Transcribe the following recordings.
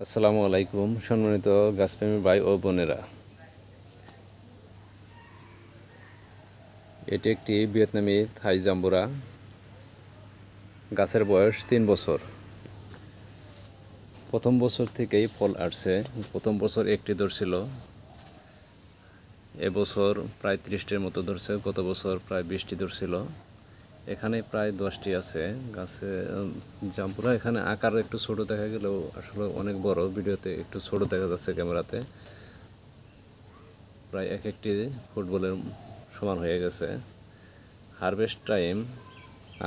আসসালামু আলাইকুম সম্মানিত গাছপ্রেমী ভাই ও বোনেরা। এটি একটি ভিয়েতনামি থাই জাম্বুরা। গাছের বয়স 3 বছর। প্রথম বছর থেকেই ফল আসছে। প্রথম বছর একটি ধরছিল, এবছর প্রায় 30টির মতো ধরছে। গত বছর প্রায় 20টি ধরছিল। এখানে প্রায় 10টি আছে গাছে জাম্বুরা। এখানে আকার একটু ছোট দেখা গেলেও আসলে অনেক বড়। ভিডিওতে একটু ছোট দেখা যাচ্ছে ক্যামেরাতে। প্রায় এক একটি ফুটবলের সমান হয়ে গেছে। হারভেস্ট টাইম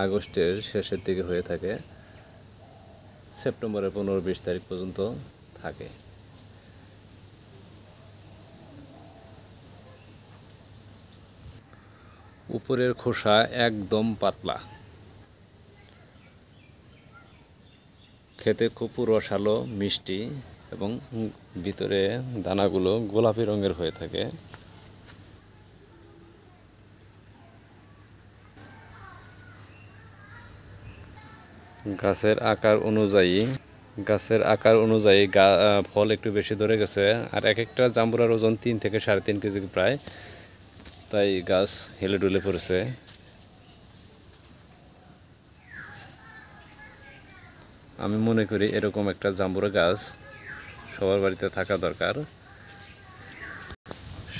আগস্টের শেষের দিকে হয়ে থাকে, সেপ্টেম্বরের 15-20 তারিখ পর্যন্ত থাকে। উপরের খোসা একদম পাতলা, খেতে খুব রসালো মিষ্টি এবং ভিতরে দানাগুলো গোলাপি রঙের হয়ে থাকে। গাছের আকার অনুযায়ী ফল একটু বেশি ধরে গেছে। আর এক একটা জাম্বুরার ওজন 3 থেকে 3.5 কেজি প্রায়। তাই গাছ হেলে ডুলে পড়েছে। আমি মনে করি এরকম একটা জাম্বুরা গাছ সবার বাড়িতে থাকা দরকার।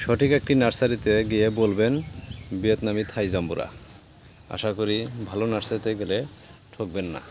সঠিক একটি নার্সারিতে গিয়ে বলবেন ভিয়েতনামি থাই জাম্বুরা। আশা করি ভালো নার্সারিতে গেলে ঠকবেন না।